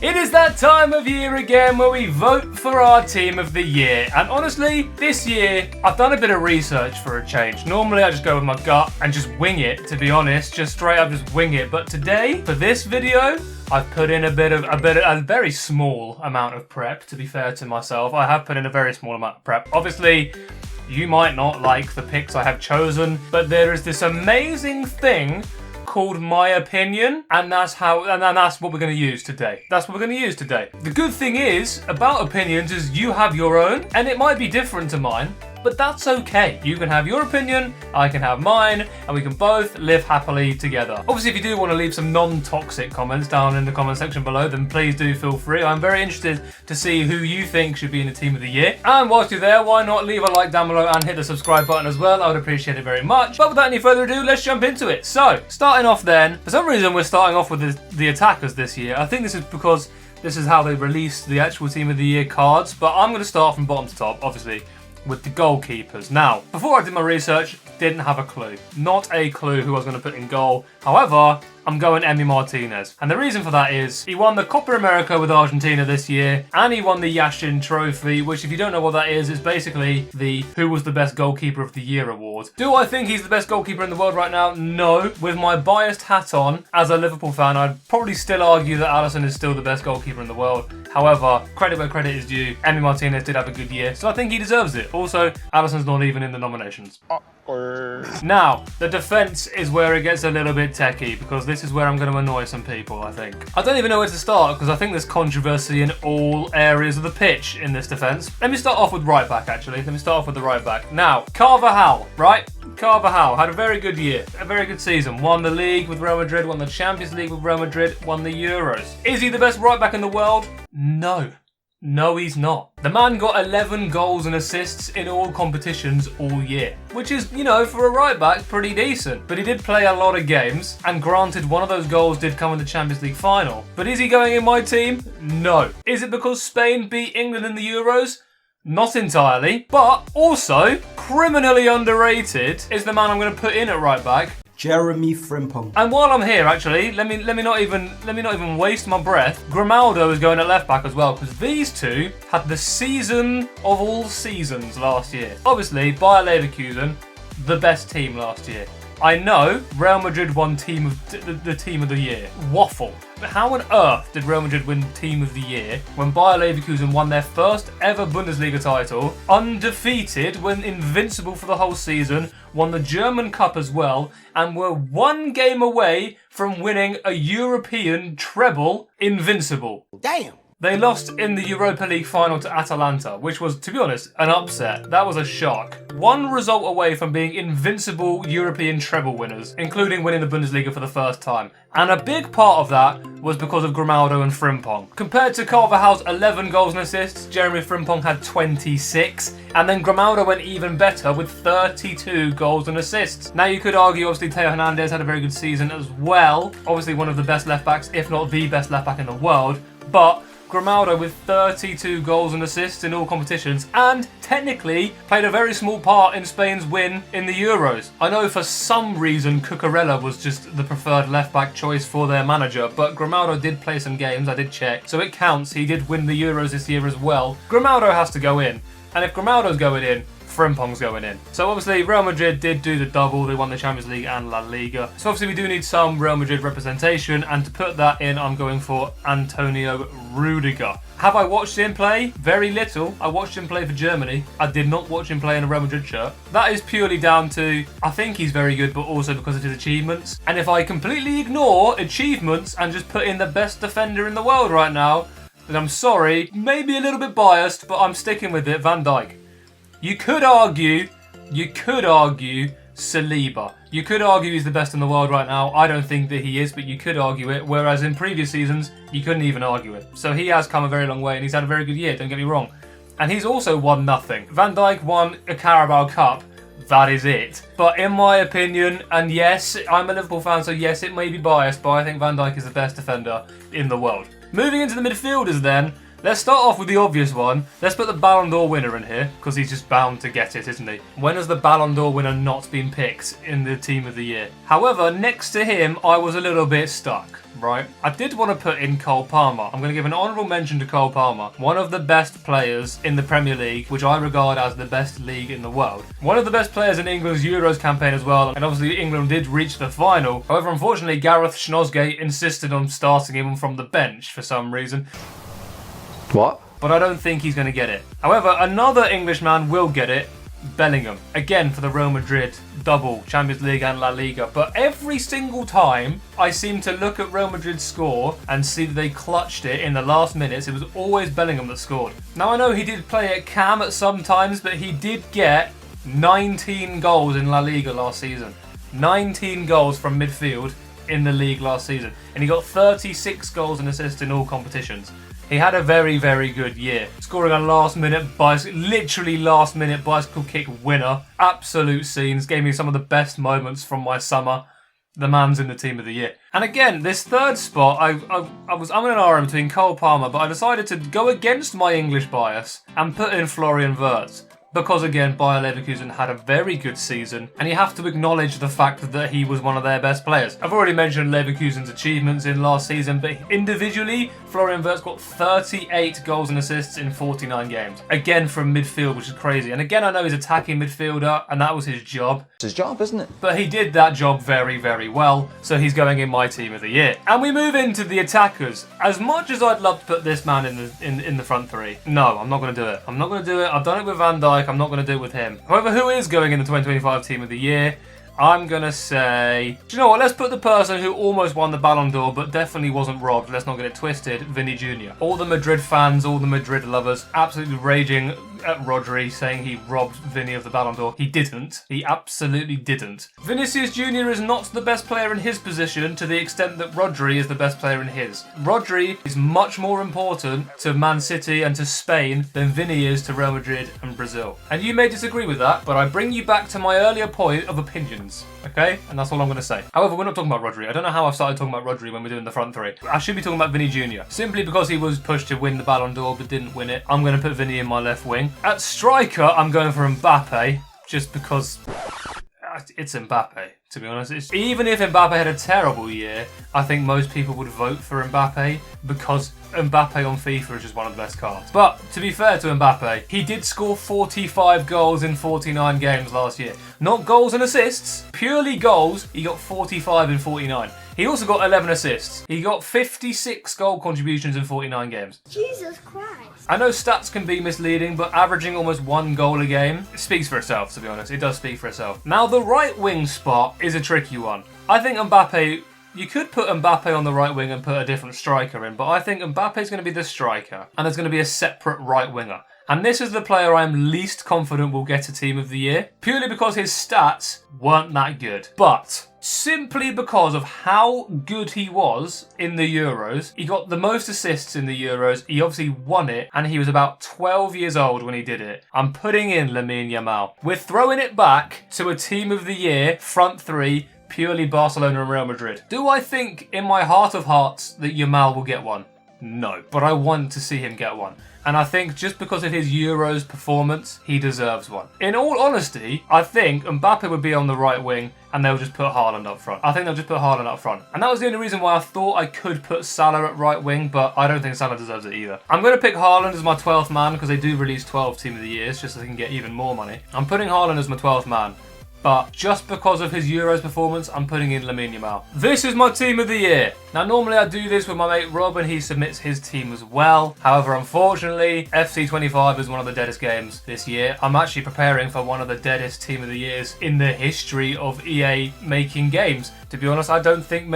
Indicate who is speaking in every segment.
Speaker 1: It is that time of year again where we vote for our team of the year, and honestly, this year I've done a bit of research for a change. Normally I just go with my gut and just wing it, to be honest, just straight up just wing it. But today, for this video, I've put in a very small amount of prep, to be fair to myself. I have put in a very small amount of prep. Obviously, you might not like the picks I have chosen, but there is this amazing thing called my opinion, and that's what we're going to use today. That's what we're going to use today. The good thing is about opinions is you have your own, and it might be different to mine, but that's okay. You can have your opinion, I can have mine, and we can both live happily together. Obviously, if you do want to leave some non-toxic comments down in the comment section below, then please do feel free. I'm very interested to see who you think should be in the team of the year. And whilst you're there, why not leave a like down below and hit the subscribe button as well? I would appreciate it very much. But without any further ado, let's jump into it. So, starting off then, for some reason we're starting off with the attackers this year. I think this is because this is how they released the actual team of the year cards, but I'm going to start from bottom to top, obviously, with the goalkeepers. Now, before I did my research, didn't have a clue. Not a clue who I was going to put in goal. However, I'm going Emi Martinez. And the reason for that is he won the Copa America with Argentina this year, and he won the Yashin Trophy, which if you don't know what that is basically the Who Was the Best Goalkeeper of the Year award. Do I think he's the best goalkeeper in the world right now? No. With my biased hat on, as a Liverpool fan, I'd probably still argue that Alisson is still the best goalkeeper in the world. However, credit where credit is due, Emi Martinez did have a good year, so I think he deserves it. Also, Alisson's not even in the nominations. Now, the defence is where it gets a little bit techie, because this is where I'm going to annoy some people, I think. I don't even know where to start, because I think there's controversy in all areas of the pitch in this defence. Let me start off with right back, actually. Let me start off with the right back. Now, Carvajal, right? Carvajal had a very good year, a very good season. Won the league with Real Madrid, won the Champions League with Real Madrid, won the Euros. Is he the best right back in the world? No. No, he's not. The man got 11 goals and assists in all competitions all year, which is, you know, for a right back, pretty decent. But he did play a lot of games, and granted, one of those goals did come in the Champions League final. But is he going in my team? No. Is it because Spain beat England in the Euros? Not entirely. But also, criminally underrated is the man I'm going to put in at right back,
Speaker 2: Jeremy Frimpong.
Speaker 1: And while I'm here, actually, let me not even waste my breath. Grimaldo is going at left back as well, because these two had the season of all seasons last year. Obviously, Bayer Leverkusen, the best team last year. I know Real Madrid won the team of the year. Waffle. But how on earth did Real Madrid win team of the year when Bayer Leverkusen won their first ever Bundesliga title, undefeated, went invincible for the whole season, won the German Cup as well, and were one game away from winning a European treble, invincible? Damn! They lost in the Europa League final to Atalanta, which was, to be honest, an upset. That was a shock. One result away from being invincible European treble winners, including winning the Bundesliga for the first time. And a big part of that was because of Grimaldo and Frimpong. Compared to Carvajal's 11 goals and assists, Jeremy Frimpong had 26, and then Grimaldo went even better with 32 goals and assists. Now you could argue, obviously, Theo Hernandez had a very good season as well. Obviously one of the best left backs, if not the best left back in the world, but Grimaldo with 32 goals and assists in all competitions, and technically played a very small part in Spain's win in the Euros. I know for some reason Cucurella was just the preferred left-back choice for their manager, but Grimaldo did play some games, I did check, so it counts. He did win the Euros this year as well. Grimaldo has to go in, and if Grimaldo's going in, Frimpong's going in. So obviously Real Madrid did do the double. They won the Champions League and La Liga. So obviously we do need some Real Madrid representation, and to put that in, I'm going for Antonio Rudiger. Have I watched him play? Very little. I watched him play for Germany. I did not watch him play in a Real Madrid shirt. That is purely down to, I think he's very good, but also because of his achievements. And if I completely ignore achievements and just put in the best defender in the world right now, then I'm sorry, maybe a little bit biased, but I'm sticking with it, Van Dijk. You could argue Saliba. You could argue he's the best in the world right now. I don't think that he is, but you could argue it. Whereas in previous seasons, you couldn't even argue it. So he has come a very long way, and he's had a very good year, don't get me wrong. And he's also won nothing. Van Dijk won a Carabao Cup. That is it. But in my opinion, and yes, I'm a Liverpool fan, so yes, it may be biased, but I think Van Dijk is the best defender in the world. Moving into the midfielders then, Let's start off with the obvious one. Let's put the Ballon d'Or winner in here, because he's just bound to get it, isn't he? When has the Ballon d'Or winner not been picked in the team of the year? However, next to him, I was a little bit stuck. Right, I did want to put in Cole Palmer. I'm going to give an honourable mention to Cole Palmer, one of the best players in the Premier League, which I regard as the best league in the world. One of the best players in England's Euros campaign as well, and obviously England did reach the final. However, unfortunately, Gareth Schnozgate insisted on starting him from the bench for some reason.
Speaker 2: What?
Speaker 1: But I don't think he's going to get it. However, another Englishman will get it. Bellingham, again for the Real Madrid double, Champions League and La Liga. But every single time I seem to look at Real Madrid's score and see that they clutched it in the last minutes, it was always Bellingham that scored. Now I know he did play at cam at some times, but he did get 19 goals in La Liga last season. 19 goals from midfield in the league last season. And he got 36 goals and assists in all competitions. He had a very, very good year, scoring a literally last minute bicycle kick winner. Absolute scenes, gave me some of the best moments from my summer. The man's in the team of the year. And again, this third spot, I was umming and ahhing between Cole Palmer, but I decided to go against my English bias and put in Florian Wirtz. Because again, Bayer Leverkusen had a very good season, and you have to acknowledge the fact that he was one of their best players. I've already mentioned Leverkusen's achievements in last season, but individually, Florian Wirtz got 38 goals and assists in 49 games. Again, from midfield, which is crazy. And again, I know he's attacking midfielder, and that was his job.
Speaker 2: It's his job, isn't it?
Speaker 1: But he did that job very, very well, so he's going in my team of the year. And we move into the attackers. As much as I'd love to put this man in the front three, no, I'm not going to do it. I'm not going to do it. I've done it with Van Dijk. I'm not going to do it with him. However, who is going in the 2025 team of the year? I'm going to say... Do you know what? Let's put the person who almost won the Ballon d'Or but definitely wasn't robbed. Let's not get it twisted. Vinny Jr. All the Madrid fans, all the Madrid lovers, absolutely raging at Rodri, saying he robbed Vinny of the Ballon d'Or. He didn't. He absolutely didn't. Vinicius Jr. is not the best player in his position to the extent that Rodri is the best player in his. Rodri is much more important to Man City and to Spain than Vinny is to Real Madrid and Brazil. And you may disagree with that, but I bring you back to my earlier point of opinions. Okay? And that's all I'm going to say. However, we're not talking about Rodri. I don't know how I've started talking about Rodri when we're doing the front three. I should be talking about Vinny Jr. Simply because he was pushed to win the Ballon d'Or but didn't win it. I'm going to put Vinny in my left wing. At striker, I'm going for Mbappe, just because it's Mbappe, to be honest. Even if Mbappe had a terrible year, I think most people would vote for Mbappe because Mbappe on FIFA is just one of the best cards. But to be fair to Mbappe, he did score 45 goals in 49 games last year. Not goals and assists, purely goals. He got 45 in 49. He also got 11 assists. He got 56 goal contributions in 49 games.
Speaker 3: Jesus Christ.
Speaker 1: I know stats can be misleading, but averaging almost 1 goal a game, it speaks for itself, to be honest. It does speak for itself. Now, the right wing spot is a tricky one. I think Mbappe... You could put Mbappe on the right wing and put a different striker in, but I think Mbappe's going to be the striker, and there's going to be a separate right winger. And this is the player I'm least confident will get a team of the year, purely because his stats weren't that good. But simply because of how good he was in the Euros, he got the most assists in the Euros, he obviously won it, and he was about 12 years old when he did it. I'm putting in Lamine Yamal. We're throwing it back to a team of the year, front three, purely Barcelona and Real Madrid. Do I think in my heart of hearts that Yamal will get one? No, but I want to see him get one. And I think just because of his Euros performance, he deserves one. In all honesty, I think Mbappe would be on the right wing and they'll just put Haaland up front. I think they'll just put Haaland up front. And that was the only reason why I thought I could put Salah at right wing, but I don't think Salah deserves it either. I'm going to pick Haaland as my 12th man because they do release 12 team of the years just so they can get even more money. I'm putting Haaland as my 12th man. But just because of his Euros performance, I'm putting in Lamine Yamal. This is my team of the year. Now, normally I do this with my mate Rob and he submits his team as well. However, unfortunately, FC25 is one of the deadest games this year. I'm actually preparing for one of the deadest team of the years in the history of EA making games. To be honest, I don't think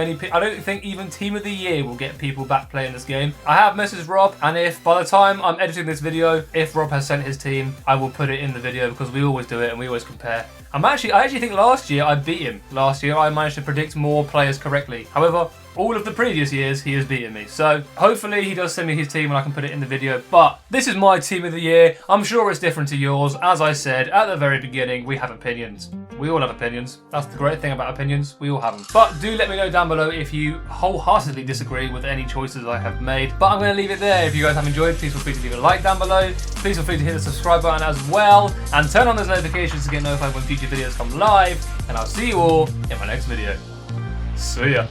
Speaker 1: even team of the year will get people back playing this game. I have messaged Rob, and if by the time I'm editing this video, if Rob has sent his team, I will put it in the video because we always do it and we always compare. I actually think last year I beat him. Last year I managed to predict more players correctly. However, all of the previous years he has beaten me. So hopefully he does send me his team and I can put it in the video. But this is my team of the year. I'm sure it's different to yours. As I said at the very beginning, we have opinions. We all have opinions. That's the great thing about opinions. We all have them. But do let me know down below if you wholeheartedly disagree with any choices I have made. But I'm going to leave it there. If you guys have enjoyed, please feel free to leave a like down below. Please feel free to hit the subscribe button as well. And turn on those notifications to get notified when future videos come live. And I'll see you all in my next video. See ya.